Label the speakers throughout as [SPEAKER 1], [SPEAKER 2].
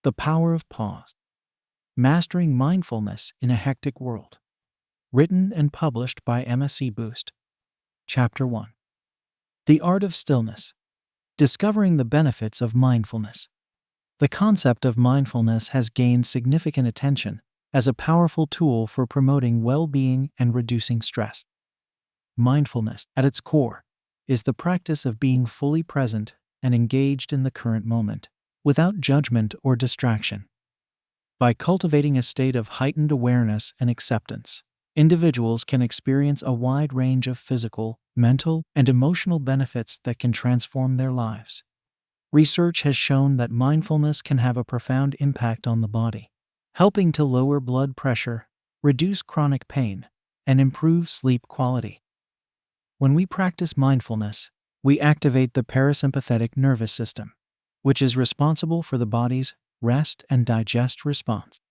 [SPEAKER 1] The Power of Pause. Mastering Mindfulness in a Hectic World. Written and published by MSC Boost. Chapter 1. The Art of Stillness. Discovering the Benefits of Mindfulness. The concept of mindfulness has gained significant attention as a powerful tool for promoting well-being and reducing stress. Mindfulness, at its core, is the practice of being fully present and engaged in the current moment, without judgment or distraction. By cultivating a state of heightened awareness and acceptance, individuals can experience a wide range of physical, mental, and emotional benefits that can transform their lives. Research has shown that mindfulness can have a profound impact on the body, helping to lower blood pressure, reduce chronic pain, and improve sleep quality. When we practice mindfulness, we activate the parasympathetic nervous system, which is responsible for the body's rest and digest response.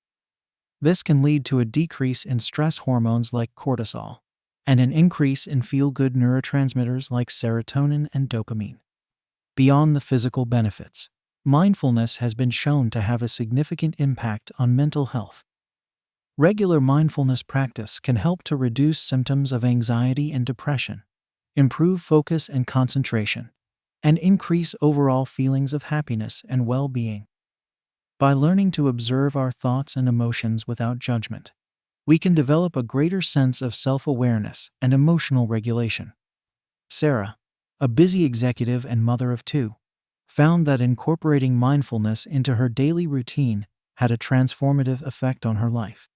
[SPEAKER 1] This can lead to a decrease in stress hormones like cortisol and an increase in feel-good neurotransmitters like serotonin and dopamine. Beyond the physical benefits, mindfulness has been shown to have a significant impact on mental health. Regular mindfulness practice can help to reduce symptoms of anxiety and depression, improve focus and concentration, and increase overall feelings of happiness and well-being. By learning to observe our thoughts and emotions without judgment, we can develop a greater sense of self-awareness and emotional regulation. Sarah, a busy executive and mother of 2, found that incorporating mindfulness into her daily routine had a transformative effect on her life.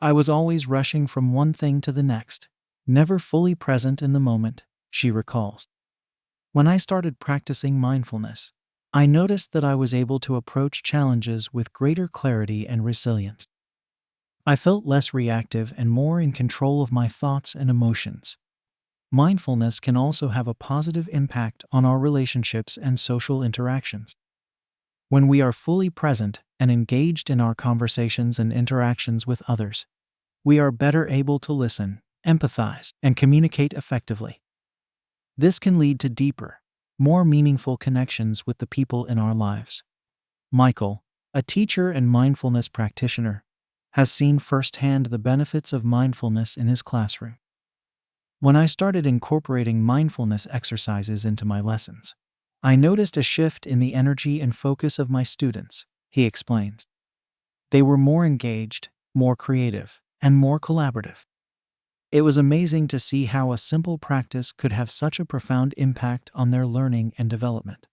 [SPEAKER 1] "I was always rushing from one thing to the next, never fully present in the moment," she recalls. "When I started practicing mindfulness, I noticed that I was able to approach challenges with greater clarity and resilience. I felt less reactive and more in control of my thoughts and emotions." Mindfulness can also have a positive impact on our relationships and social interactions. When we are fully present and engaged in our conversations and interactions with others, we are better able to listen, empathize, and communicate effectively. This can lead to deeper, more meaningful connections with the people in our lives. Michael, a teacher and mindfulness practitioner, has seen firsthand the benefits of mindfulness in his classroom. "When I started incorporating mindfulness exercises into my lessons, I noticed a shift in the energy and focus of my students," he explains. "They were more engaged, more creative, and more collaborative. It was amazing to see how a simple practice could have such a profound impact on their learning and development."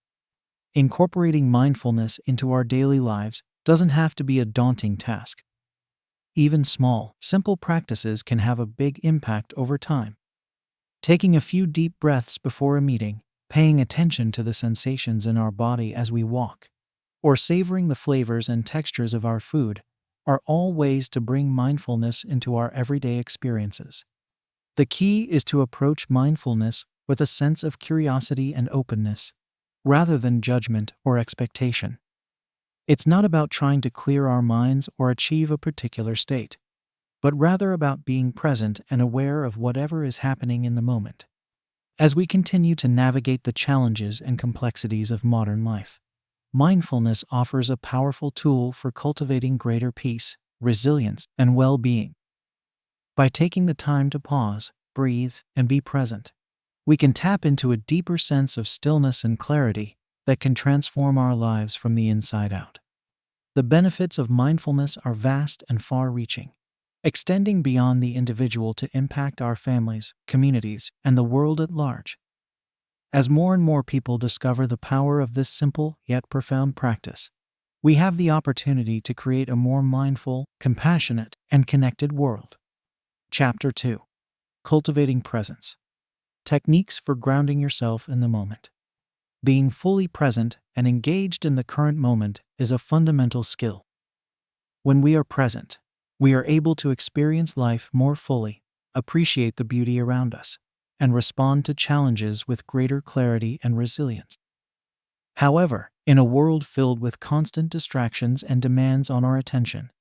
[SPEAKER 1] Incorporating mindfulness into our daily lives doesn't have to be a daunting task. Even small, simple practices can have a big impact over time. Taking a few deep breaths before a meeting, paying attention to the sensations in our body as we walk, or savoring the flavors and textures of our food are all ways to bring mindfulness into our everyday experiences. The key is to approach mindfulness with a sense of curiosity and openness, rather than judgment or expectation. It's not about trying to clear our minds or achieve a particular state, but rather about being present and aware of whatever is happening in the moment. As we continue to navigate the challenges and complexities of modern life, mindfulness offers a powerful tool for cultivating greater peace, resilience, and well-being. By taking the time to pause, breathe, and be present, we can tap into a deeper sense of stillness and clarity that can transform our lives from the inside out. The benefits of mindfulness are vast and far-reaching, extending beyond the individual to impact our families, communities, and the world at large. As more and more people discover the power of this simple yet profound practice, we have the opportunity to create a more mindful, compassionate, and connected world. Chapter 2. Cultivating Presence. Techniques for grounding yourself in the moment. Being fully present and engaged in the current moment is a fundamental skill. When we are present, we are able to experience life more fully, appreciate the beauty around us, and respond to challenges with greater clarity and resilience. However, in a world filled with constant distractions and demands on our attention,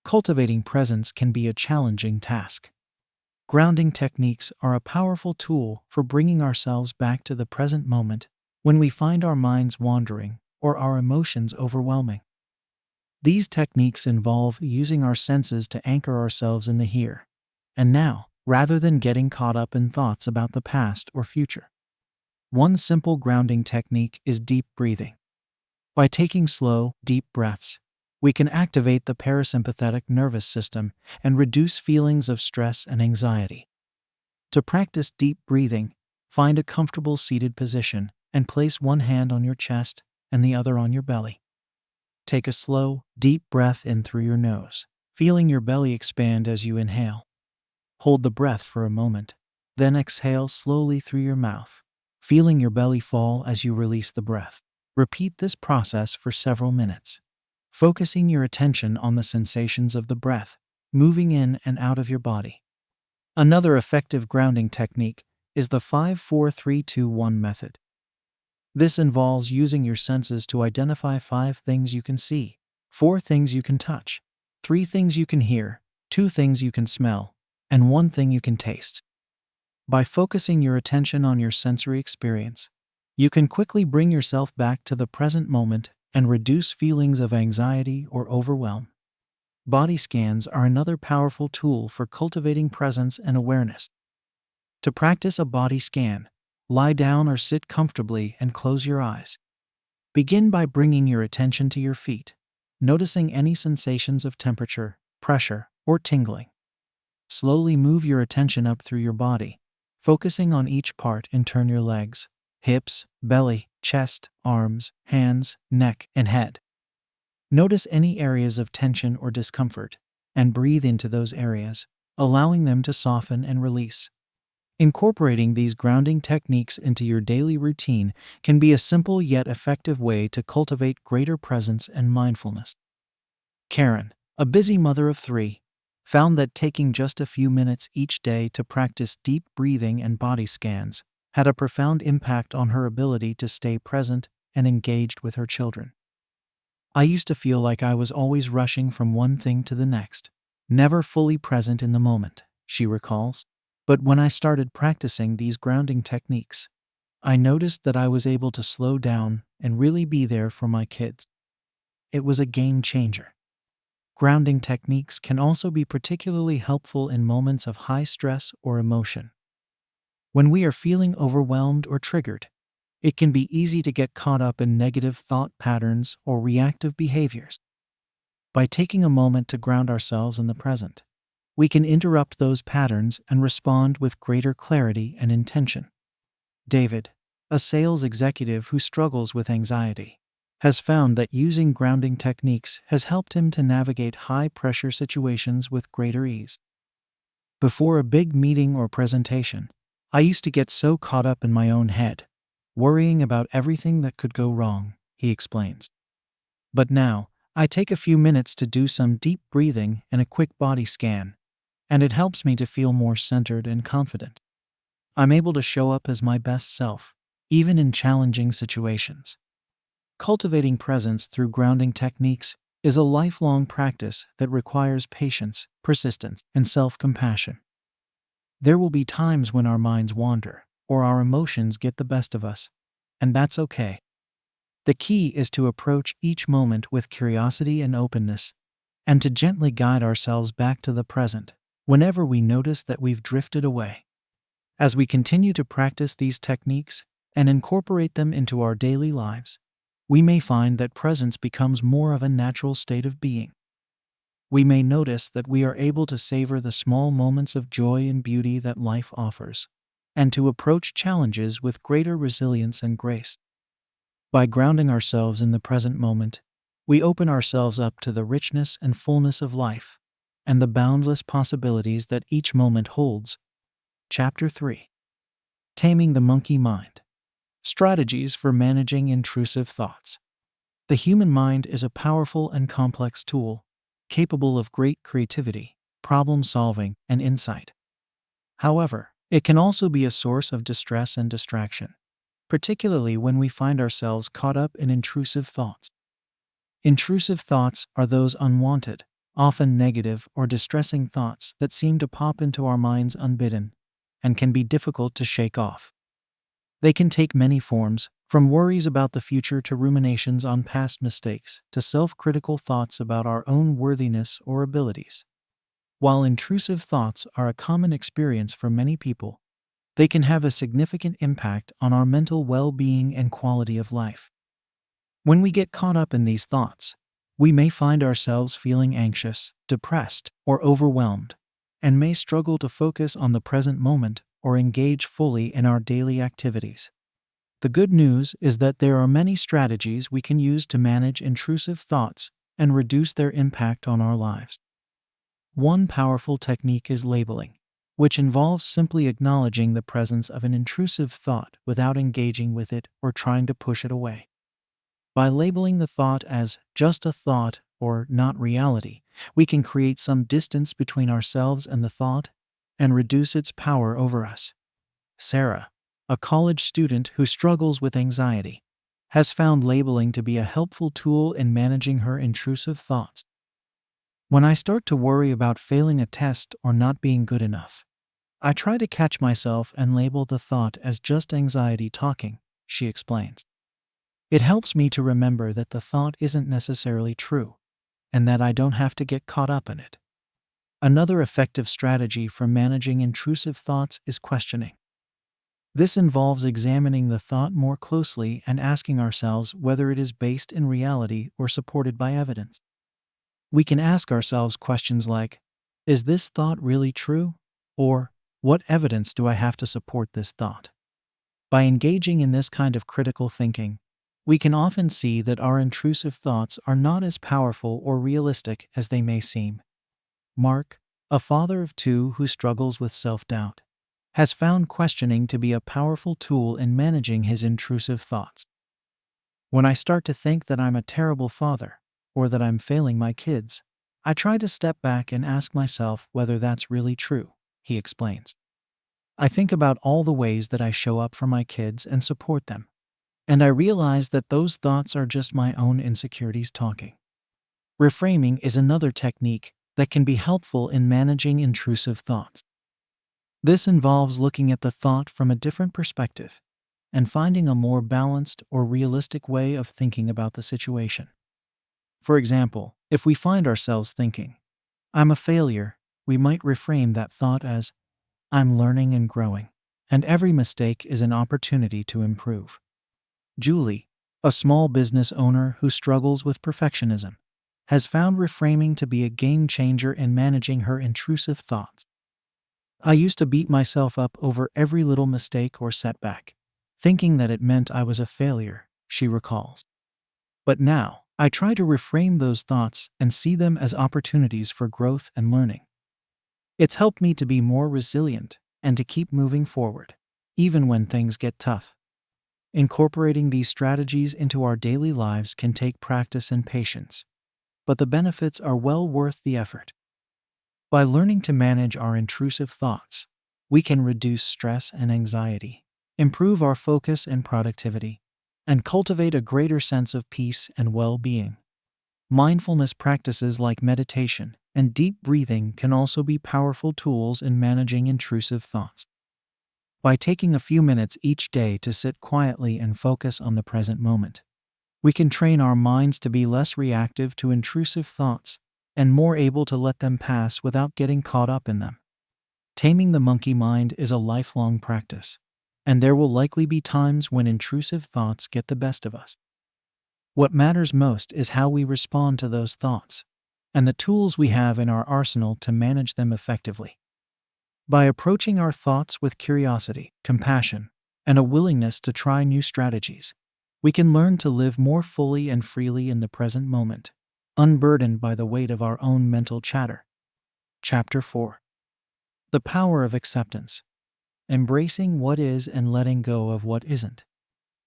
[SPEAKER 1] cultivating presence can be a challenging task. Grounding techniques are a powerful tool for bringing ourselves back to the present moment when we find our minds wandering or our emotions overwhelming. These techniques involve using our senses to anchor ourselves in the here and now, rather than getting caught up in thoughts about the past or future. One simple grounding technique is deep breathing. By taking slow, deep breaths, we can activate the parasympathetic nervous system and reduce feelings of stress and anxiety. To practice deep breathing, find a comfortable seated position and place one hand on your chest and the other on your belly. Take a slow, deep breath in through your nose, feeling your belly expand as you inhale. Hold the breath for a moment, then exhale slowly through your mouth, feeling your belly fall as you release the breath. Repeat this process for several minutes, focusing your attention on the sensations of the breath, moving in and out of your body. Another effective grounding technique is the 5-4-3-2-1 method. This involves using your senses to identify 5 things you can see, 4 things you can touch, 3 things you can hear, 2 things you can smell, and 1 thing you can taste. By focusing your attention on your sensory experience, you can quickly bring yourself back to the present moment and reduce feelings of anxiety or overwhelm. Body scans are another powerful tool for cultivating presence and awareness. To practice a body scan, lie down or sit comfortably and close your eyes. Begin by bringing your attention to your feet, noticing any sensations of temperature, pressure, or tingling. Slowly move your attention up through your body, focusing on each part in turn: your legs, hips, belly, chest, arms, hands, neck, and head. Notice any areas of tension or discomfort, and breathe into those areas, allowing them to soften and release. Incorporating these grounding techniques into your daily routine can be a simple yet effective way to cultivate greater presence and mindfulness. Karen, a busy mother of 3, found that taking just a few minutes each day to practice deep breathing and body scans had a profound impact on her ability to stay present and engaged with her children. "I used to feel like I was always rushing from one thing to the next, never fully present in the moment," she recalls. "But when I started practicing these grounding techniques, I noticed that I was able to slow down and really be there for my kids. It was a game changer." Grounding techniques can also be particularly helpful in moments of high stress or emotion. When we are feeling overwhelmed or triggered, it can be easy to get caught up in negative thought patterns or reactive behaviors. By taking a moment to ground ourselves in the present, we can interrupt those patterns and respond with greater clarity and intention. David, a sales executive who struggles with anxiety, has found that using grounding techniques has helped him to navigate high-pressure situations with greater ease. "Before a big meeting or presentation, I used to get so caught up in my own head, worrying about everything that could go wrong," he explains. "But now, I take a few minutes to do some deep breathing and a quick body scan, and it helps me to feel more centered and confident. I'm able to show up as my best self, even in challenging situations." Cultivating presence through grounding techniques is a lifelong practice that requires patience, persistence, and self-compassion. There will be times when our minds wander, or our emotions get the best of us, and that's okay. The key is to approach each moment with curiosity and openness, and to gently guide ourselves back to the present whenever we notice that we've drifted away. As we continue to practice these techniques and incorporate them into our daily lives, we may find that presence becomes more of a natural state of being. We may notice that we are able to savor the small moments of joy and beauty that life offers, and to approach challenges with greater resilience and grace. By grounding ourselves in the present moment, we open ourselves up to the richness and fullness of life, and the boundless possibilities that each moment holds. Chapter 3. Taming the Monkey Mind. Strategies for managing intrusive thoughts. The human mind is a powerful and complex tool, capable of great creativity, problem-solving, and insight. However, it can also be a source of distress and distraction, particularly when we find ourselves caught up in intrusive thoughts. Intrusive thoughts are those unwanted, often negative or distressing thoughts that seem to pop into our minds unbidden and can be difficult to shake off. They can take many forms, From worries about the future to ruminations on past mistakes to self-critical thoughts about our own worthiness or abilities. While intrusive thoughts are a common experience for many people, they can have a significant impact on our mental well-being and quality of life. When we get caught up in these thoughts, we may find ourselves feeling anxious, depressed, or overwhelmed, and may struggle to focus on the present moment or engage fully in our daily activities. The good news is that there are many strategies we can use to manage intrusive thoughts and reduce their impact on our lives. One powerful technique is labeling, which involves simply acknowledging the presence of an intrusive thought without engaging with it or trying to push it away. By labeling the thought as just a thought or not reality, we can create some distance between ourselves and the thought and reduce its power over us. Sarah, a college student who struggles with anxiety, has found labeling to be a helpful tool in managing her intrusive thoughts. When I start to worry about failing a test or not being good enough, I try to catch myself and label the thought as just anxiety talking, she explains. It helps me to remember that the thought isn't necessarily true, and that I don't have to get caught up in it. Another effective strategy for managing intrusive thoughts is questioning. This involves examining the thought more closely and asking ourselves whether it is based in reality or supported by evidence. We can ask ourselves questions like, is this thought really true? Or, what evidence do I have to support this thought? By engaging in this kind of critical thinking, we can often see that our intrusive thoughts are not as powerful or realistic as they may seem. Mark, a father of two who struggles with self-doubt, has found questioning to be a powerful tool in managing his intrusive thoughts. When I start to think that I'm a terrible father, or that I'm failing my kids, I try to step back and ask myself whether that's really true, he explains. I think about all the ways that I show up for my kids and support them, and I realize that those thoughts are just my own insecurities talking. Reframing is another technique that can be helpful in managing intrusive thoughts. This involves looking at the thought from a different perspective and finding a more balanced or realistic way of thinking about the situation. For example, if we find ourselves thinking, I'm a failure, we might reframe that thought as, I'm learning and growing, and every mistake is an opportunity to improve. Julie, a small business owner who struggles with perfectionism, has found reframing to be a game changer in managing her intrusive thoughts. I used to beat myself up over every little mistake or setback, thinking that it meant I was a failure, she recalls. But now, I try to reframe those thoughts and see them as opportunities for growth and learning. It's helped me to be more resilient and to keep moving forward, even when things get tough. Incorporating these strategies into our daily lives can take practice and patience, but the benefits are well worth the effort. By learning to manage our intrusive thoughts, we can reduce stress and anxiety, improve our focus and productivity, and cultivate a greater sense of peace and well-being. Mindfulness practices like meditation and deep breathing can also be powerful tools in managing intrusive thoughts. By taking a few minutes each day to sit quietly and focus on the present moment, we can train our minds to be less reactive to intrusive thoughts and more able to let them pass without getting caught up in them. Taming the monkey mind is a lifelong practice, and there will likely be times when intrusive thoughts get the best of us. What matters most is how we respond to those thoughts, and the tools we have in our arsenal to manage them effectively. By approaching our thoughts with curiosity, compassion, and a willingness to try new strategies, we can learn to live more fully and freely in the present moment, unburdened by the weight of our own mental chatter. Chapter 4. The Power of Acceptance. Embracing what is and letting go of what isn't.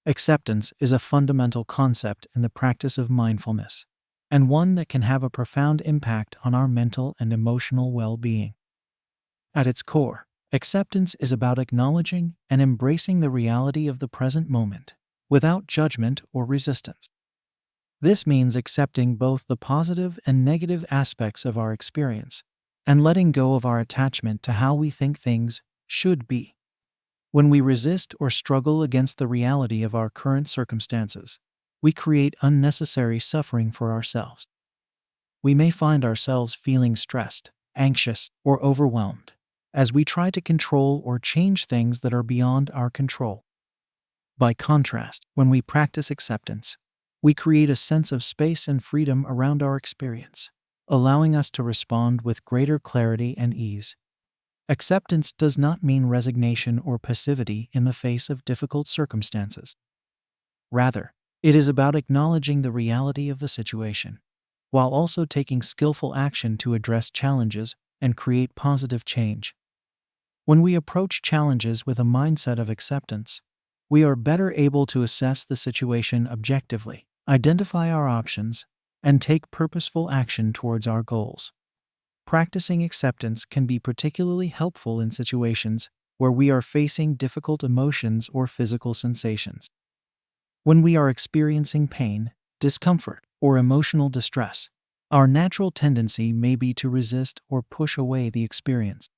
[SPEAKER 1] Acceptance is a fundamental concept in the practice of mindfulness, and one that can have a profound impact on our mental and emotional well-being. At its core, acceptance is about acknowledging and embracing the reality of the present moment, without judgment or resistance. This means accepting both the positive and negative aspects of our experience, and letting go of our attachment to how we think things should be. When we resist or struggle against the reality of our current circumstances, we create unnecessary suffering for ourselves. We may find ourselves feeling stressed, anxious, or overwhelmed as we try to control or change things that are beyond our control. By contrast, when we practice acceptance, we create a sense of space and freedom around our experience, allowing us to respond with greater clarity and ease. Acceptance does not mean resignation or passivity in the face of difficult circumstances. Rather, it is about acknowledging the reality of the situation, while also taking skillful action to address challenges and create positive change. When we approach challenges with a mindset of acceptance, we are better able to assess the situation objectively, identify our options, and take purposeful action towards our goals. Practicing acceptance can be particularly helpful in situations where we are facing difficult emotions or physical sensations. When we are experiencing pain, discomfort, or emotional distress, our natural tendency may be to resist or push away the experience.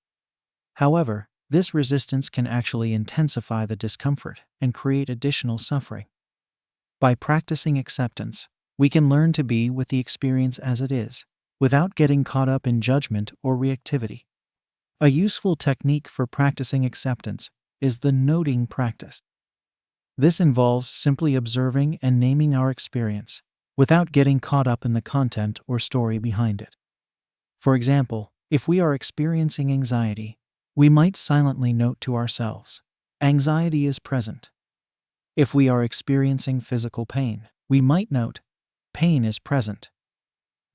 [SPEAKER 1] However, this resistance can actually intensify the discomfort and create additional suffering. By practicing acceptance, we can learn to be with the experience as it is, without getting caught up in judgment or reactivity. A useful technique for practicing acceptance is the noting practice. This involves simply observing and naming our experience, without getting caught up in the content or story behind it. For example, if we are experiencing anxiety, we might silently note to ourselves, "Anxiety is present." If we are experiencing physical pain, we might note, "Pain is present."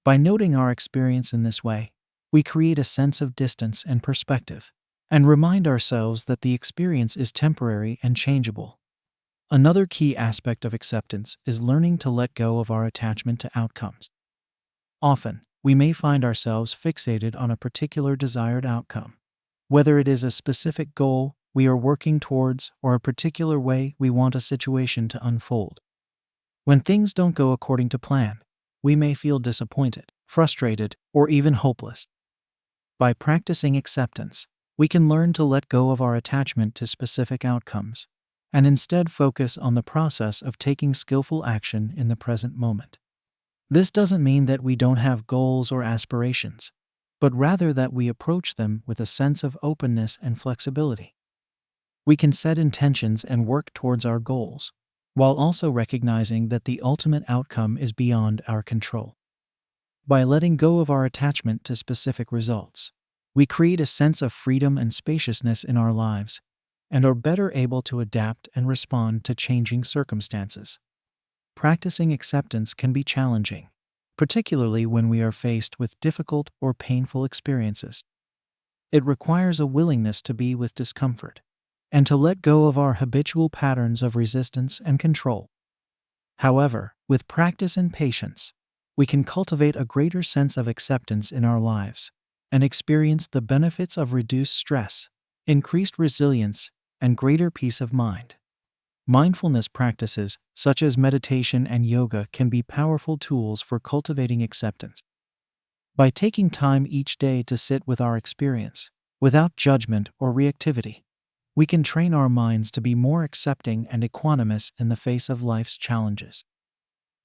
[SPEAKER 1] By noting our experience in this way, we create a sense of distance and perspective, and remind ourselves that the experience is temporary and changeable. Another key aspect of acceptance is learning to let go of our attachment to outcomes. Often, we may find ourselves fixated on a particular desired outcome, whether it is a specific goal we are working towards or a particular way we want a situation to unfold. When things don't go according to plan, we may feel disappointed, frustrated, or even hopeless. By practicing acceptance, we can learn to let go of our attachment to specific outcomes and instead focus on the process of taking skillful action in the present moment. This doesn't mean that we don't have goals or aspirations, but rather that we approach them with a sense of openness and flexibility. We can set intentions and work towards our goals, while also recognizing that the ultimate outcome is beyond our control. By letting go of our attachment to specific results, we create a sense of freedom and spaciousness in our lives, and are better able to adapt and respond to changing circumstances. Practicing acceptance can be challenging, particularly when we are faced with difficult or painful experiences. It requires a willingness to be with discomfort and to let go of our habitual patterns of resistance and control. However, with practice and patience, we can cultivate a greater sense of acceptance in our lives and experience the benefits of reduced stress, increased resilience, and greater peace of mind. Mindfulness practices, such as meditation and yoga, can be powerful tools for cultivating acceptance. By taking time each day to sit with our experience, without judgment or reactivity, we can train our minds to be more accepting and equanimous in the face of life's challenges.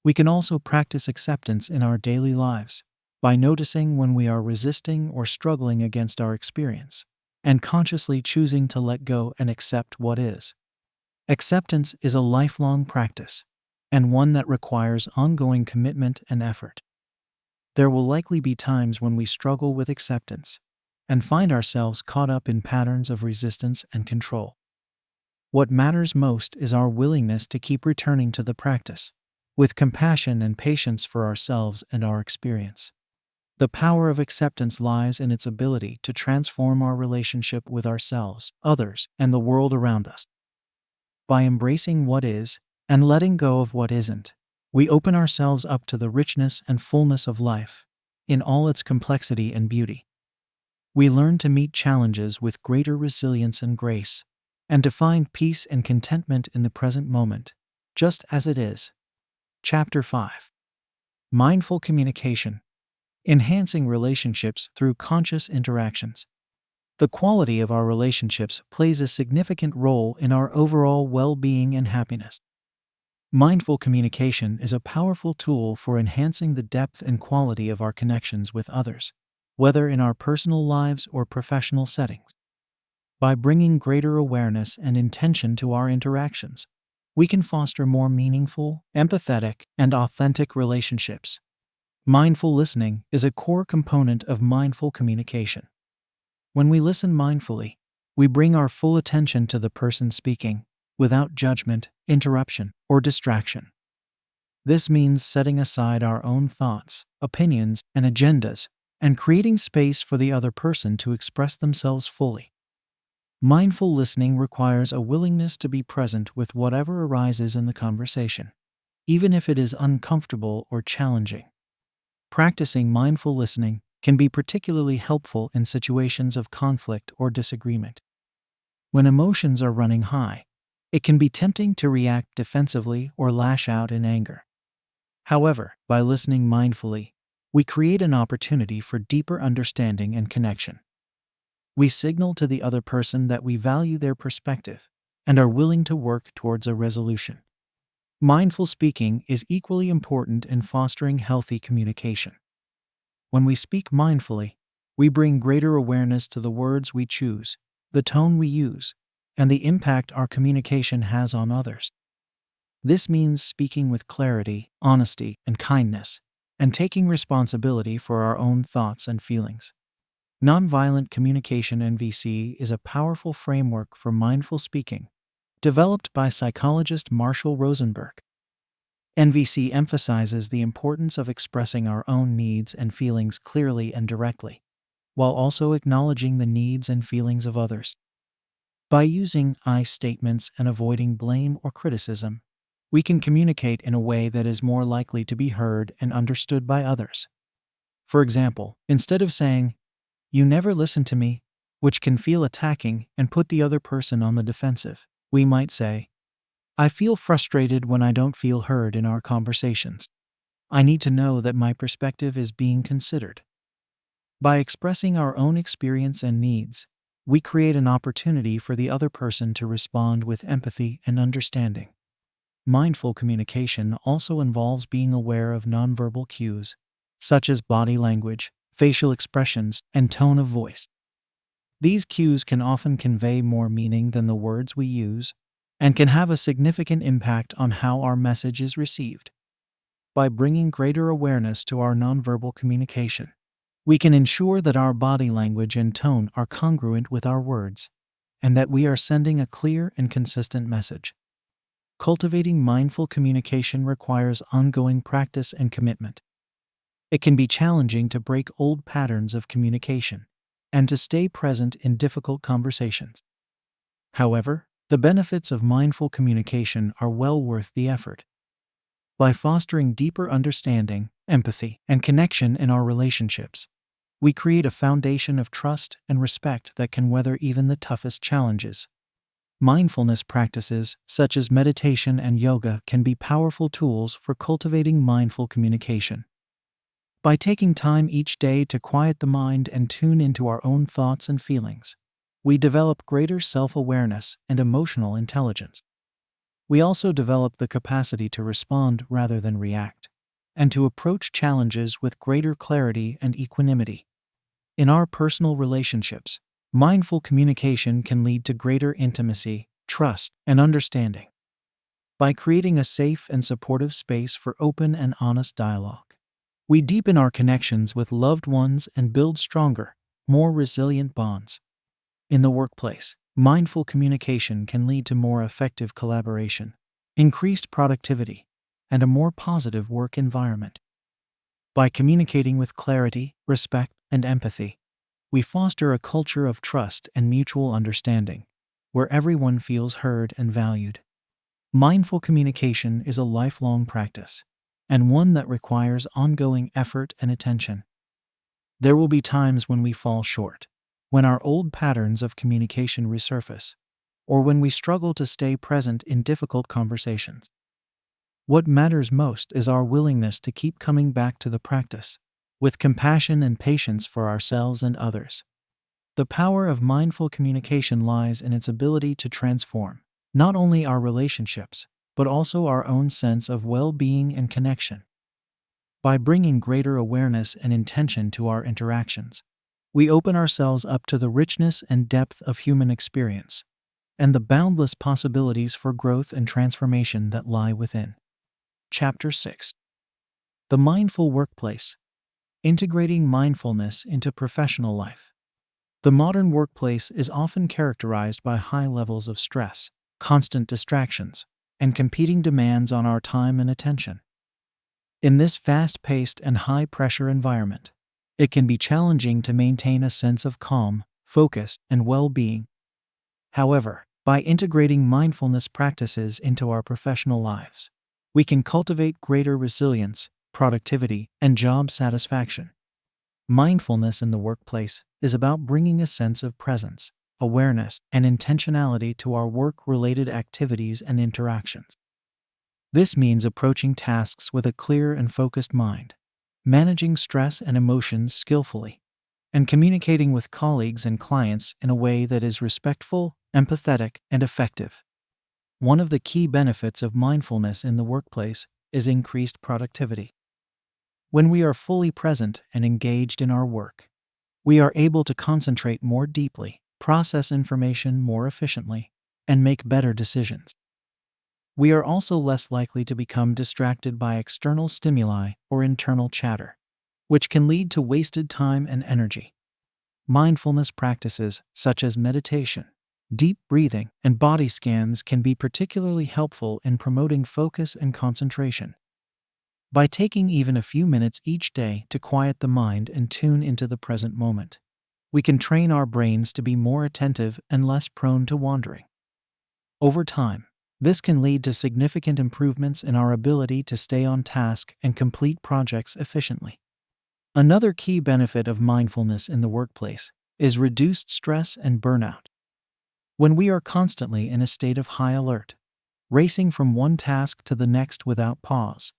[SPEAKER 1] We can also practice acceptance in our daily lives by noticing when we are resisting or struggling against our experience, and consciously choosing to let go and accept what is. Acceptance is a lifelong practice, and one that requires ongoing commitment and effort. There will likely be times when we struggle with acceptance and find ourselves caught up in patterns of resistance and control. What matters most is our willingness to keep returning to the practice, with compassion and patience for ourselves and our experience. The power of acceptance lies in its ability to transform our relationship with ourselves, others, and the world around us. By embracing what is and letting go of what isn't, we open ourselves up to the richness and fullness of life, in all its complexity and beauty. We learn to meet challenges with greater resilience and grace, and to find peace and contentment in the present moment, just as it is. Chapter 5. Mindful Communication. Enhancing Relationships Through Conscious Interactions. The quality of our relationships plays a significant role in our overall well-being and happiness. Mindful communication is a powerful tool for enhancing the depth and quality of our connections with others, whether in our personal lives or professional settings. By bringing greater awareness and intention to our interactions, we can foster more meaningful, empathetic, and authentic relationships. Mindful listening is a core component of mindful communication. When we listen mindfully, we bring our full attention to the person speaking, without judgment, interruption, or distraction. This means setting aside our own thoughts, opinions, and agendas, and creating space for the other person to express themselves fully. Mindful listening requires a willingness to be present with whatever arises in the conversation, even if it is uncomfortable or challenging. Practicing mindful listening can be particularly helpful in situations of conflict or disagreement. When emotions are running high, it can be tempting to react defensively or lash out in anger. However, by listening mindfully, we create an opportunity for deeper understanding and connection. We signal to the other person that we value their perspective and are willing to work towards a resolution. Mindful speaking is equally important in fostering healthy communication. When we speak mindfully, we bring greater awareness to the words we choose, the tone we use, and the impact our communication has on others. This means speaking with clarity, honesty, and kindness, and taking responsibility for our own thoughts and feelings. Nonviolent communication (NVC) is a powerful framework for mindful speaking, developed by psychologist Marshall Rosenberg. NVC emphasizes the importance of expressing our own needs and feelings clearly and directly, while also acknowledging the needs and feelings of others. By using I statements and avoiding blame or criticism, we can communicate in a way that is more likely to be heard and understood by others. For example, instead of saying, "You never listen to me," which can feel attacking and put the other person on the defensive, we might say, "I feel frustrated when I don't feel heard in our conversations. I need to know that my perspective is being considered." By expressing our own experience and needs, we create an opportunity for the other person to respond with empathy and understanding. Mindful communication also involves being aware of nonverbal cues, such as body language, facial expressions, and tone of voice. These cues can often convey more meaning than the words we use, and can have a significant impact on how our message is received. By bringing greater awareness to our nonverbal communication, we can ensure that our body language and tone are congruent with our words, and that we are sending a clear and consistent message. Cultivating mindful communication requires ongoing practice and commitment. It can be challenging to break old patterns of communication and to stay present in difficult conversations. However, the benefits of mindful communication are well worth the effort. By fostering deeper understanding, empathy, and connection in our relationships, we create a foundation of trust and respect that can weather even the toughest challenges. Mindfulness practices, such as meditation and yoga, can be powerful tools for cultivating mindful communication. By taking time each day to quiet the mind and tune into our own thoughts and feelings, we develop greater self-awareness and emotional intelligence. We also develop the capacity to respond rather than react, and to approach challenges with greater clarity and equanimity. In our personal relationships, mindful communication can lead to greater intimacy, trust, and understanding. By creating a safe and supportive space for open and honest dialogue, we deepen our connections with loved ones and build stronger, more resilient bonds. In the workplace, mindful communication can lead to more effective collaboration, increased productivity, and a more positive work environment. By communicating with clarity, respect, and empathy, we foster a culture of trust and mutual understanding, where everyone feels heard and valued. Mindful communication is a lifelong practice, and one that requires ongoing effort and attention. There will be times when we fall short, when our old patterns of communication resurface, or when we struggle to stay present in difficult conversations. What matters most is our willingness to keep coming back to the practice, with compassion and patience for ourselves and others. The power of mindful communication lies in its ability to transform not only our relationships, but also our own sense of well-being and connection. By bringing greater awareness and intention to our interactions, we open ourselves up to the richness and depth of human experience and the boundless possibilities for growth and transformation that lie within. Chapter 6. The Mindful Workplace. Integrating mindfulness into professional life. The modern workplace is often characterized by high levels of stress, constant distractions, and competing demands on our time and attention. In this fast-paced and high-pressure environment, it can be challenging to maintain a sense of calm, focus, and well-being. However, by integrating mindfulness practices into our professional lives, we can cultivate greater resilience, productivity, and job satisfaction. Mindfulness in the workplace is about bringing a sense of presence, awareness, and intentionality to our work-related activities and interactions. This means approaching tasks with a clear and focused mind, managing stress and emotions skillfully, and communicating with colleagues and clients in a way that is respectful, empathetic, and effective. One of the key benefits of mindfulness in the workplace is increased productivity. When we are fully present and engaged in our work, we are able to concentrate more deeply, process information more efficiently, and make better decisions. We are also less likely to become distracted by external stimuli or internal chatter, which can lead to wasted time and energy. Mindfulness practices such as meditation, deep breathing, and body scans can be particularly helpful in promoting focus and concentration. By taking even a few minutes each day to quiet the mind and tune into the present moment, we can train our brains to be more attentive and less prone to wandering. Over time, this can lead to significant improvements in our ability to stay on task and complete projects efficiently. Another key benefit of mindfulness in the workplace is reduced stress and burnout. When we are constantly in a state of high alert, racing from one task to the next without pause,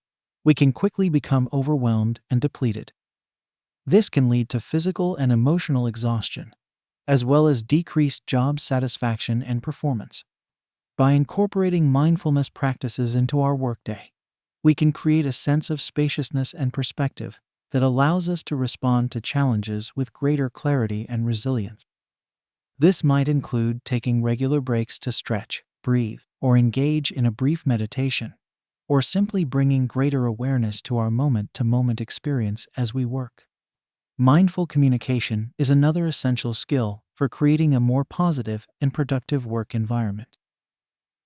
[SPEAKER 1] we can quickly become overwhelmed and depleted. This can lead to physical and emotional exhaustion, as well as decreased job satisfaction and performance. By incorporating mindfulness practices into our workday, we can create a sense of spaciousness and perspective that allows us to respond to challenges with greater clarity and resilience. This might include taking regular breaks to stretch, breathe, or engage in a brief meditation, or simply bringing greater awareness to our moment-to-moment experience as we work. Mindful communication is another essential skill for creating a more positive and productive work environment.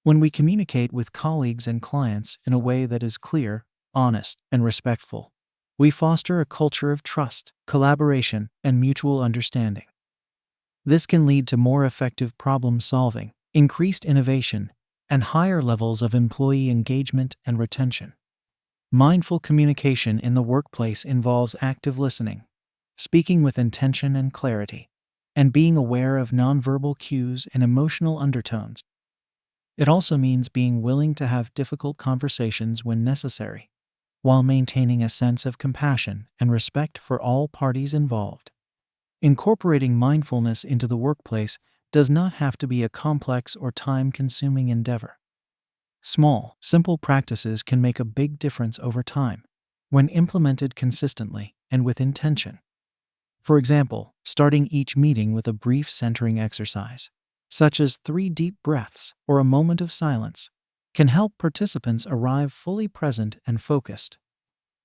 [SPEAKER 1] When we communicate with colleagues and clients in a way that is clear, honest, and respectful, we foster a culture of trust, collaboration, and mutual understanding. This can lead to more effective problem solving, increased innovation, and higher levels of employee engagement and retention. Mindful communication in the workplace involves active listening, speaking with intention and clarity, and being aware of nonverbal cues and emotional undertones. It also means being willing to have difficult conversations when necessary, while maintaining a sense of compassion and respect for all parties involved. Incorporating mindfulness into the workplace does not have to be a complex or time-consuming endeavor. Small, simple practices can make a big difference over time when implemented consistently and with intention. For example, starting each meeting with a brief centering exercise, such as 3 deep breaths or a moment of silence, can help participants arrive fully present and focused.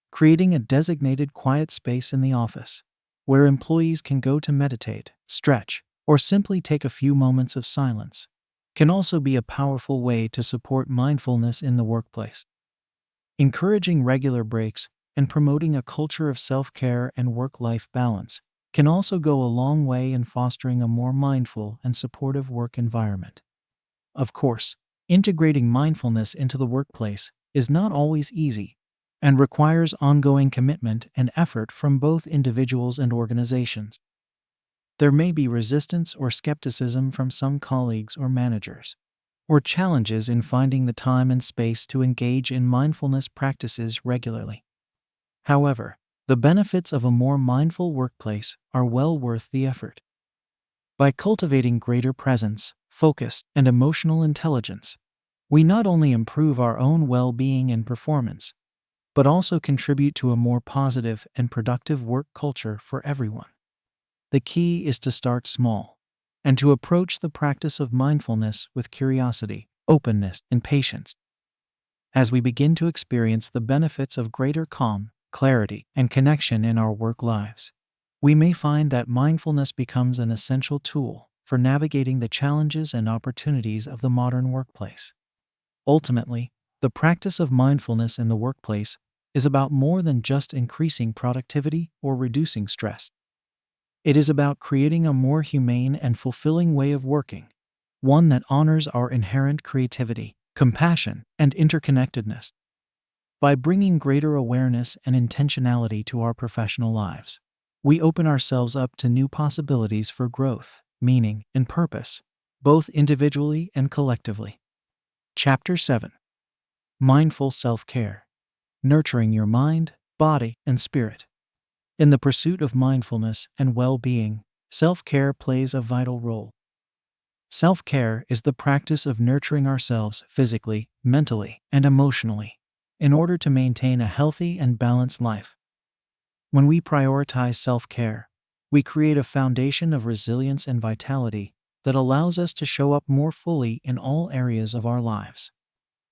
[SPEAKER 1] Creating a designated quiet space in the office, where employees can go to meditate, stretch, or simply take a few moments of silence, can also be a powerful way to support mindfulness in the workplace. Encouraging regular breaks and promoting a culture of self-care and work-life balance can also go a long way in fostering a more mindful and supportive work environment. Of course, integrating mindfulness into the workplace is not always easy and requires ongoing commitment and effort from both individuals and organizations. There may be resistance or skepticism from some colleagues or managers, or challenges in finding the time and space to engage in mindfulness practices regularly. However, the benefits of a more mindful workplace are well worth the effort. By cultivating greater presence, focus, and emotional intelligence, we not only improve our own well-being and performance, but also contribute to a more positive and productive work culture for everyone. The key is to start small and to approach the practice of mindfulness with curiosity, openness, and patience. As we begin to experience the benefits of greater calm, clarity, and connection in our work lives, we may find that mindfulness becomes an essential tool for navigating the challenges and opportunities of the modern workplace. Ultimately, the practice of mindfulness in the workplace is about more than just increasing productivity or reducing stress. It is about creating a more humane and fulfilling way of working, one that honors our inherent creativity, compassion, and interconnectedness. By bringing greater awareness and intentionality to our professional lives, we open ourselves up to new possibilities for growth, meaning, and purpose, both individually and collectively. Chapter 7. Mindful Self-Care. Nurturing your mind, body, and spirit. In the pursuit of mindfulness and well-being, self-care plays a vital role. Self-care is the practice of nurturing ourselves physically, mentally, and emotionally in order to maintain a healthy and balanced life. When we prioritize self-care, we create a foundation of resilience and vitality that allows us to show up more fully in all areas of our lives.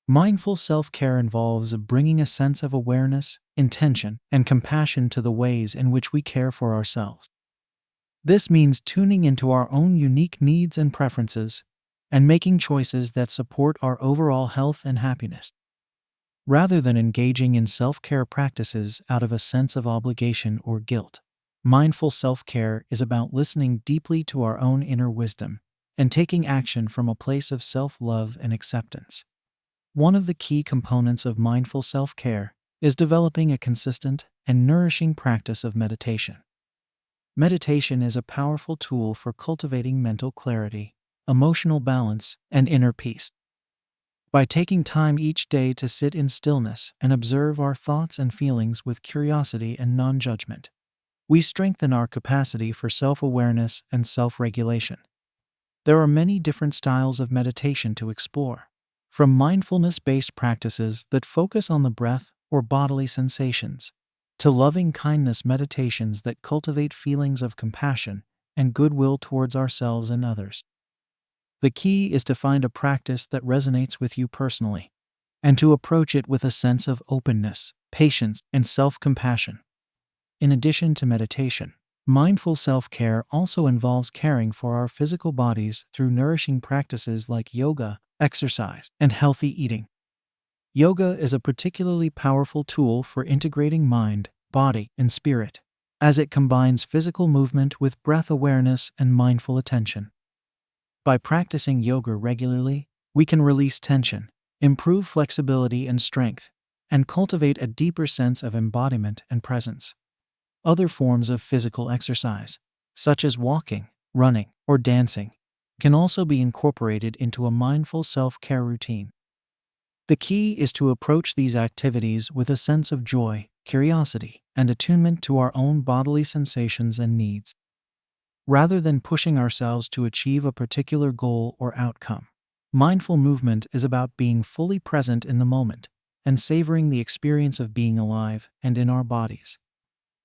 [SPEAKER 1] Mindful self-care involves bringing a sense of awareness, intention, and compassion to the ways in which we care for ourselves. This means tuning into our own unique needs and preferences and making choices that support our overall health and happiness. Rather than engaging in self-care practices out of a sense of obligation or guilt, mindful self-care is about listening deeply to our own inner wisdom and taking action from a place of self-love and acceptance. One of the key components of mindful self-care is developing a consistent and nourishing practice of meditation. Meditation is a powerful tool for cultivating mental clarity, emotional balance, and inner peace. By taking time each day to sit in stillness and observe our thoughts and feelings with curiosity and non-judgment, we strengthen our capacity for self-awareness and self-regulation. There are many different styles of meditation to explore, from mindfulness-based practices that focus on the breath or bodily sensations, to loving-kindness meditations that cultivate feelings of compassion and goodwill towards ourselves and others. The key is to find a practice that resonates with you personally, and to approach it with a sense of openness, patience, and self-compassion. In addition to meditation, mindful self-care also involves caring for our physical bodies through nourishing practices like yoga, exercise, and healthy eating. Yoga is a particularly powerful tool for integrating mind, body, and spirit, as it combines physical movement with breath awareness and mindful attention. By practicing yoga regularly, we can release tension, improve flexibility and strength, and cultivate a deeper sense of embodiment and presence. Other forms of physical exercise, such as walking, running, or dancing, can also be incorporated into a mindful self-care routine. The key is to approach these activities with a sense of joy, curiosity, and attunement to our own bodily sensations and needs, rather than pushing ourselves to achieve a particular goal or outcome. Mindful movement is about being fully present in the moment and savoring the experience of being alive and in our bodies.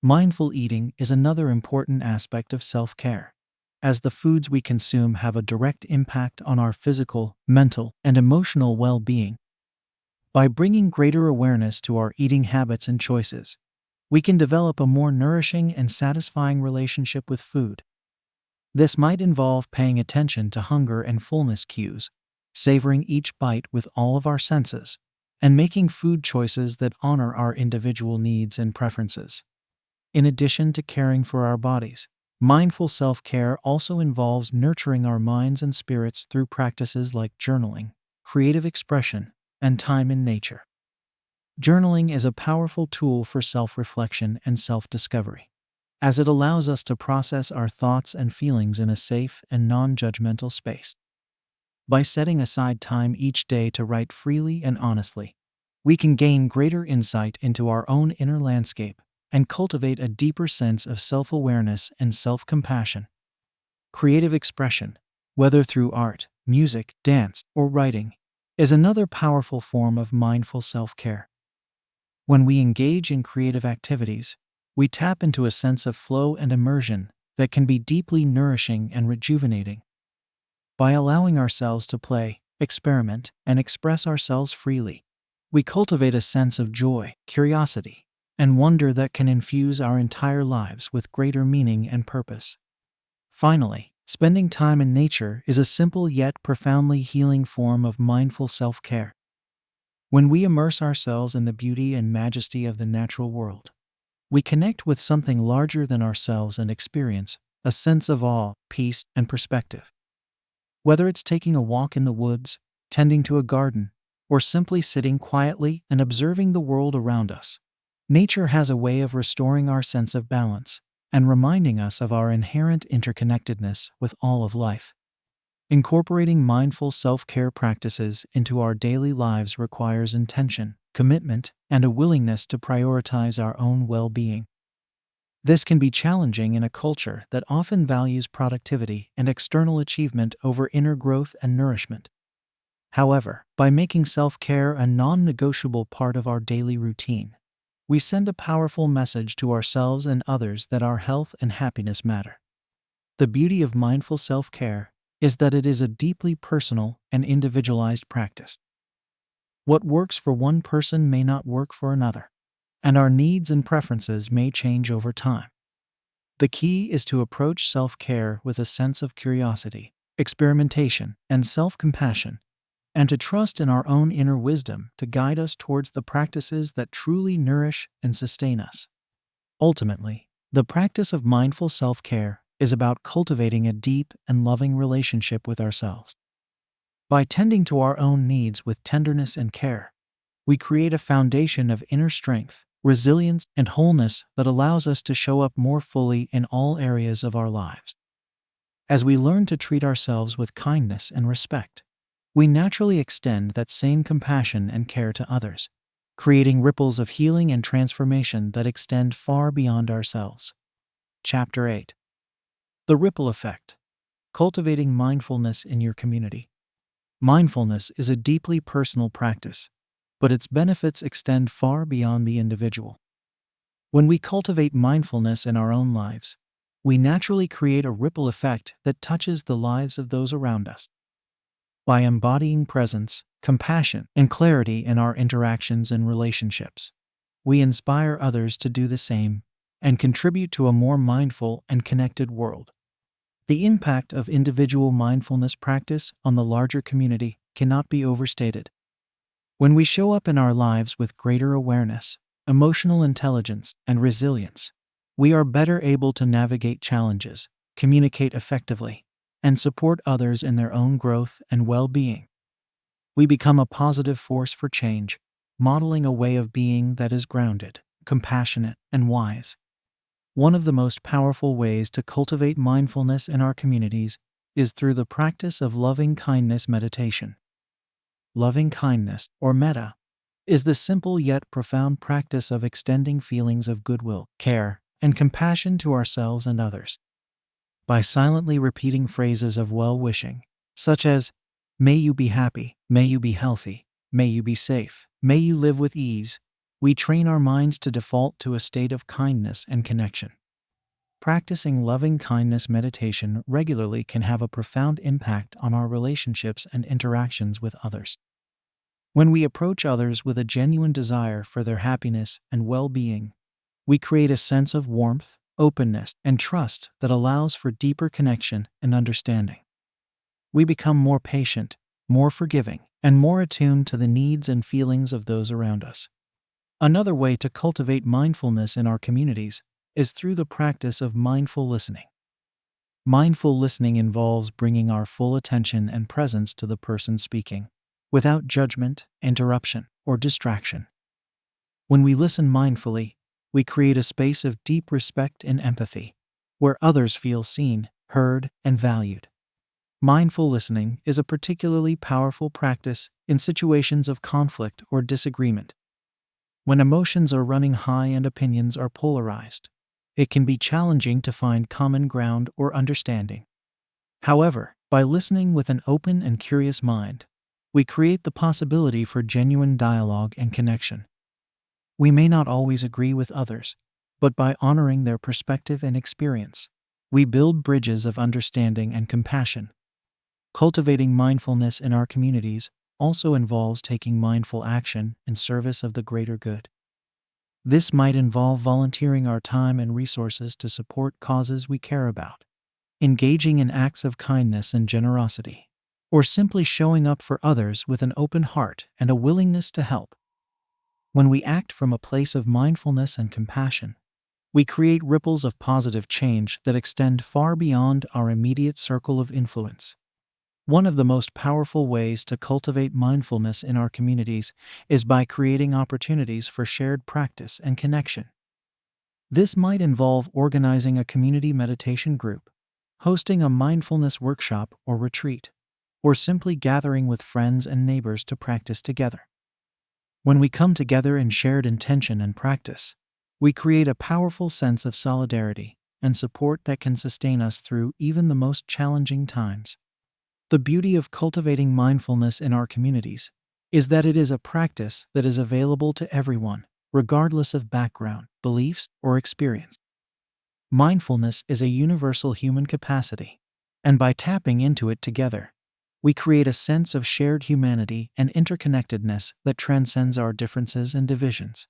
[SPEAKER 1] Mindful eating is another important aspect of self-care, as the foods we consume have a direct impact on our physical, mental, and emotional well-being. By bringing greater awareness to our eating habits and choices, we can develop a more nourishing and satisfying relationship with food. This might involve paying attention to hunger and fullness cues, savoring each bite with all of our senses, and making food choices that honor our individual needs and preferences. In addition to caring for our bodies, mindful self-care also involves nurturing our minds and spirits through practices like journaling, creative expression, and time in nature. Journaling is a powerful tool for self-reflection and self-discovery, as it allows us to process our thoughts and feelings in a safe and non-judgmental space. By setting aside time each day to write freely and honestly, we can gain greater insight into our own inner landscape and cultivate a deeper sense of self-awareness and self-compassion. Creative expression, whether through art, music, dance, or writing, is another powerful form of mindful self-care. When we engage in creative activities, we tap into a sense of flow and immersion that can be deeply nourishing and rejuvenating. By allowing ourselves to play, experiment, and express ourselves freely, we cultivate a sense of joy, curiosity, and wonder that can infuse our entire lives with greater meaning and purpose. Finally, spending time in nature is a simple yet profoundly healing form of mindful self-care. When we immerse ourselves in the beauty and majesty of the natural world, we connect with something larger than ourselves and experience a sense of awe, peace, and perspective. Whether it's taking a walk in the woods, tending to a garden, or simply sitting quietly and observing the world around us, nature has a way of restoring our sense of balance and reminding us of our inherent interconnectedness with all of life. Incorporating mindful self-care practices into our daily lives requires intention, commitment, and a willingness to prioritize our own well-being. This can be challenging in a culture that often values productivity and external achievement over inner growth and nourishment. However, by making self-care a non-negotiable part of our daily routine, we send a powerful message to ourselves and others that our health and happiness matter. The beauty of mindful self-care is that it is a deeply personal and individualized practice. What works for one person may not work for another, and our needs and preferences may change over time. The key is to approach self-care with a sense of curiosity, experimentation, and self-compassion, and to trust in our own inner wisdom to guide us towards the practices that truly nourish and sustain us. Ultimately, the practice of mindful self-care is about cultivating a deep and loving relationship with ourselves. By tending to our own needs with tenderness and care, we create a foundation of inner strength, resilience, and wholeness that allows us to show up more fully in all areas of our lives. As we learn to treat ourselves with kindness and respect, we naturally extend that same compassion and care to others, creating ripples of healing and transformation that extend far beyond ourselves. Chapter 8. The Ripple Effect. Cultivating mindfulness in your community. Mindfulness is a deeply personal practice, but its benefits extend far beyond the individual. When we cultivate mindfulness in our own lives, we naturally create a ripple effect that touches the lives of those around us. By embodying presence, compassion, and clarity in our interactions and relationships, we inspire others to do the same and contribute to a more mindful and connected world. The impact of individual mindfulness practice on the larger community cannot be overstated. When we show up in our lives with greater awareness, emotional intelligence, and resilience, we are better able to navigate challenges, communicate effectively, and support others in their own growth and well-being. We become a positive force for change, modeling a way of being that is grounded, compassionate, and wise. One of the most powerful ways to cultivate mindfulness in our communities is through the practice of loving-kindness meditation. Loving-kindness, or metta, is the simple yet profound practice of extending feelings of goodwill, care, and compassion to ourselves and others. By silently repeating phrases of well-wishing, such as, "May you be happy, may you be healthy, may you be safe, may you live with ease," we train our minds to default to a state of kindness and connection. Practicing loving-kindness meditation regularly can have a profound impact on our relationships and interactions with others. When we approach others with a genuine desire for their happiness and well-being, we create a sense of warmth, openness, and trust that allows for deeper connection and understanding. We become more patient, more forgiving, and more attuned to the needs and feelings of those around us. Another way to cultivate mindfulness in our communities is through the practice of mindful listening. Mindful listening involves bringing our full attention and presence to the person speaking, without judgment, interruption, or distraction. When we listen mindfully, we create a space of deep respect and empathy, where others feel seen, heard, and valued. Mindful listening is a particularly powerful practice in situations of conflict or disagreement. When emotions are running high and opinions are polarized, it can be challenging to find common ground or understanding. However, by listening with an open and curious mind, we create the possibility for genuine dialogue and connection. We may not always agree with others, but by honoring their perspective and experience, we build bridges of understanding and compassion. Cultivating mindfulness in our communities also involves taking mindful action in service of the greater good. This might involve volunteering our time and resources to support causes we care about, engaging in acts of kindness and generosity, or simply showing up for others with an open heart and a willingness to help. When we act from a place of mindfulness and compassion, we create ripples of positive change that extend far beyond our immediate circle of influence. One of the most powerful ways to cultivate mindfulness in our communities is by creating opportunities for shared practice and connection. This might involve organizing a community meditation group, hosting a mindfulness workshop or retreat, or simply gathering with friends and neighbors to practice together. When we come together in shared intention and practice, we create a powerful sense of solidarity and support that can sustain us through even the most challenging times. The beauty of cultivating mindfulness in our communities is that it is a practice that is available to everyone, regardless of background, beliefs, or experience. Mindfulness is a universal human capacity, and by tapping into it together, we create a sense of shared humanity and interconnectedness that transcends our differences and divisions.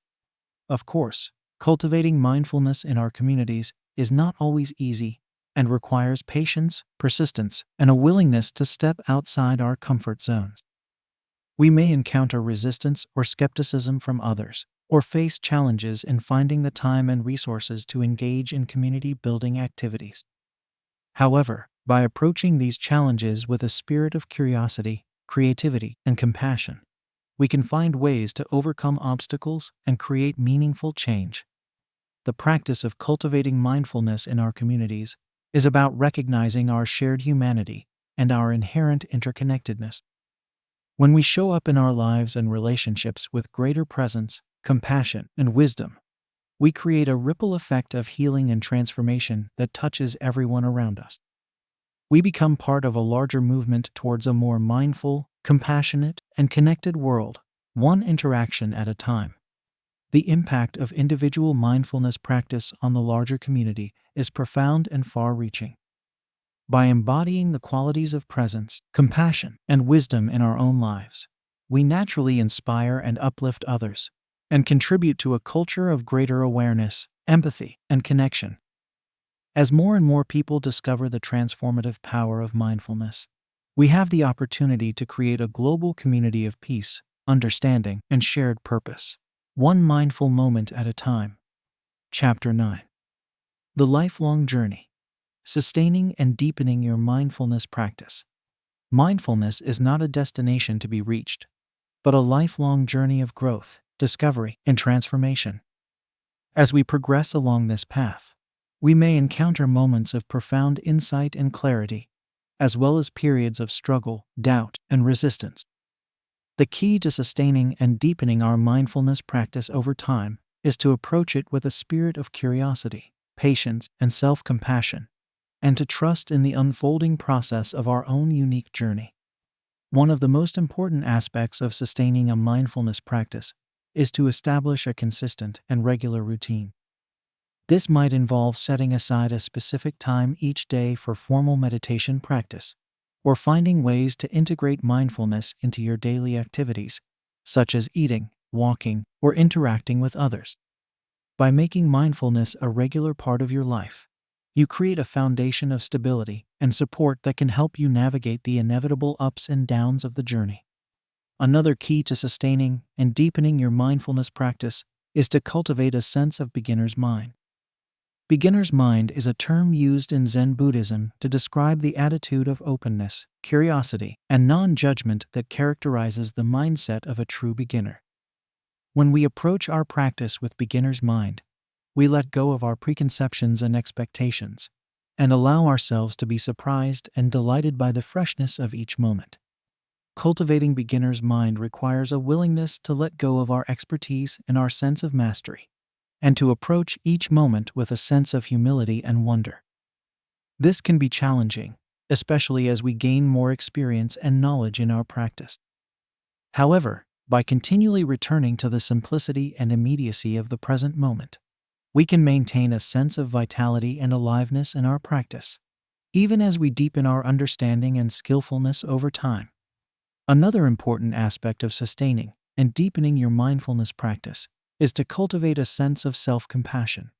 [SPEAKER 1] Of course, cultivating mindfulness in our communities is not always easy and requires patience, persistence, and a willingness to step outside our comfort zones. We may encounter resistance or skepticism from others, or face challenges in finding the time and resources to engage in community-building activities. However, by approaching these challenges with a spirit of curiosity, creativity, and compassion, we can find ways to overcome obstacles and create meaningful change. The practice of cultivating mindfulness in our communities is about recognizing our shared humanity and our inherent interconnectedness. When we show up in our lives and relationships with greater presence, compassion, and wisdom, we create a ripple effect of healing and transformation that touches everyone around us. We become part of a larger movement towards a more mindful, compassionate, and connected world, one interaction at a time. The impact of individual mindfulness practice on the larger community is profound and far-reaching. By embodying the qualities of presence, compassion, and wisdom in our own lives, we naturally inspire and uplift others, and contribute to a culture of greater awareness, empathy, and connection. As more and more people discover the transformative power of mindfulness, we have the opportunity to create a global community of peace, understanding, and shared purpose, one mindful moment at a time. Chapter 9. The Lifelong Journey. Sustaining and deepening your mindfulness practice. Mindfulness is not a destination to be reached, but a lifelong journey of growth, discovery, and transformation. As we progress along this path, we may encounter moments of profound insight and clarity, as well as periods of struggle, doubt, and resistance. The key to sustaining and deepening our mindfulness practice over time is to approach it with a spirit of curiosity, patience, and self-compassion, and to trust in the unfolding process of our own unique journey. One of the most important aspects of sustaining a mindfulness practice is to establish a consistent and regular routine. This might involve setting aside a specific time each day for formal meditation practice, or finding ways to integrate mindfulness into your daily activities, such as eating, walking, or interacting with others. By making mindfulness a regular part of your life, you create a foundation of stability and support that can help you navigate the inevitable ups and downs of the journey. Another key to sustaining and deepening your mindfulness practice is to cultivate a sense of beginner's mind. Beginner's mind is a term used in Zen Buddhism to describe the attitude of openness, curiosity, and non-judgment that characterizes the mindset of a true beginner. When we approach our practice with beginner's mind, we let go of our preconceptions and expectations, and allow ourselves to be surprised and delighted by the freshness of each moment. Cultivating beginner's mind requires a willingness to let go of our expertise and our sense of mastery, and to approach each moment with a sense of humility and wonder. This can be challenging, especially as we gain more experience and knowledge in our practice. However, by continually returning to the simplicity and immediacy of the present moment, we can maintain a sense of vitality and aliveness in our practice, even as we deepen our understanding and skillfulness over time. Another important aspect of sustaining and deepening your mindfulness practice is to cultivate a sense of self-compassion.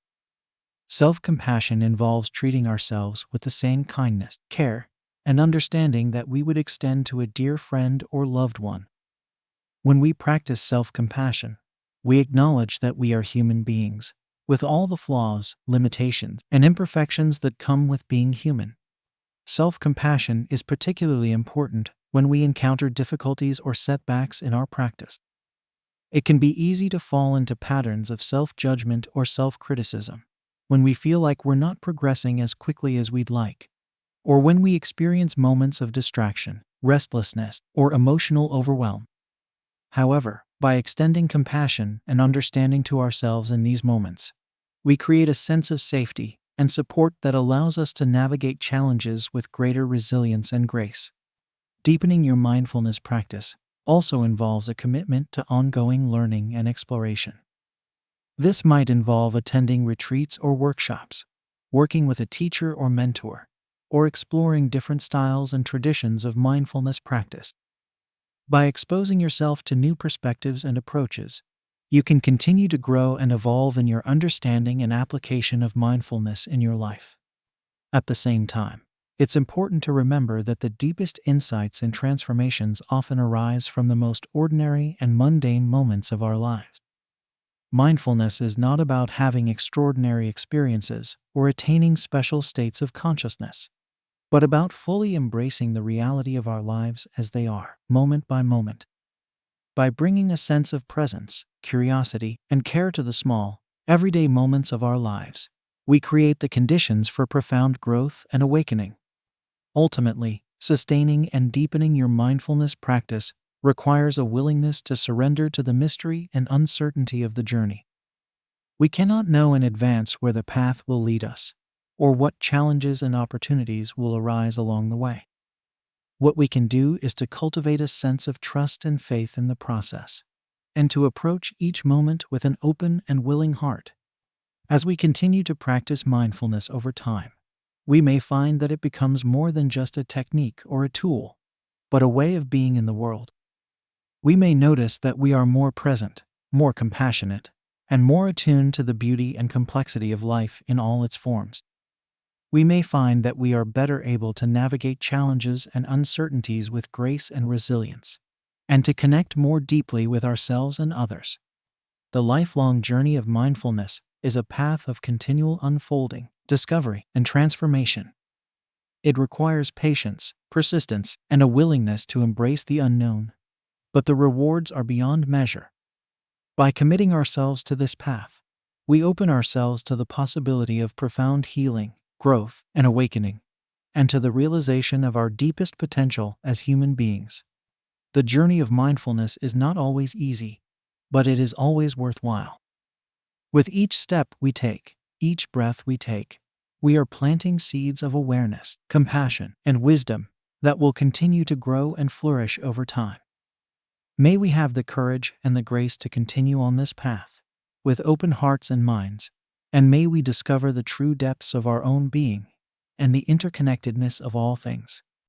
[SPEAKER 1] Self-compassion involves treating ourselves with the same kindness, care, and understanding that we would extend to a dear friend or loved one. When we practice self-compassion, we acknowledge that we are human beings, with all the flaws, limitations, and imperfections that come with being human. Self-compassion is particularly important when we encounter difficulties or setbacks in our practice. It can be easy to fall into patterns of self-judgment or self-criticism when we feel like we're not progressing as quickly as we'd like, or when we experience moments of distraction, restlessness, or emotional overwhelm. However, by extending compassion and understanding to ourselves in these moments, we create a sense of safety and support that allows us to navigate challenges with greater resilience and grace. Deepening your mindfulness practice also involves a commitment to ongoing learning and exploration. This might involve attending retreats or workshops, working with a teacher or mentor, or exploring different styles and traditions of mindfulness practice. By exposing yourself to new perspectives and approaches, you can continue to grow and evolve in your understanding and application of mindfulness in your life. At the same time, it's important to remember that the deepest insights and transformations often arise from the most ordinary and mundane moments of our lives. Mindfulness is not about having extraordinary experiences or attaining special states of consciousness, but about fully embracing the reality of our lives as they are, moment by moment. By bringing a sense of presence, curiosity, and care to the small, everyday moments of our lives, we create the conditions for profound growth and awakening. Ultimately, sustaining and deepening your mindfulness practice requires a willingness to surrender to the mystery and uncertainty of the journey. We cannot know in advance where the path will lead us, or what challenges and opportunities will arise along the way. What we can do is to cultivate a sense of trust and faith in the process, and to approach each moment with an open and willing heart. As we continue to practice mindfulness over time, we may find that it becomes more than just a technique or a tool, but a way of being in the world. We may notice that we are more present, more compassionate, and more attuned to the beauty and complexity of life in all its forms. We may find that we are better able to navigate challenges and uncertainties with grace and resilience, and to connect more deeply with ourselves and others. The lifelong journey of mindfulness is a path of continual unfolding, discovery, and transformation. It requires patience, persistence, and a willingness to embrace the unknown, but the rewards are beyond measure. By committing ourselves to this path, we open ourselves to the possibility of profound healing, growth, and awakening, and to the realization of our deepest potential as human beings. The journey of mindfulness is not always easy, but it is always worthwhile. With each step we take, each breath we take, we are planting seeds of awareness, compassion, and wisdom that will continue to grow and flourish over time. May we have the courage and the grace to continue on this path, with open hearts and minds, and may we discover the true depths of our own being and the interconnectedness of all things.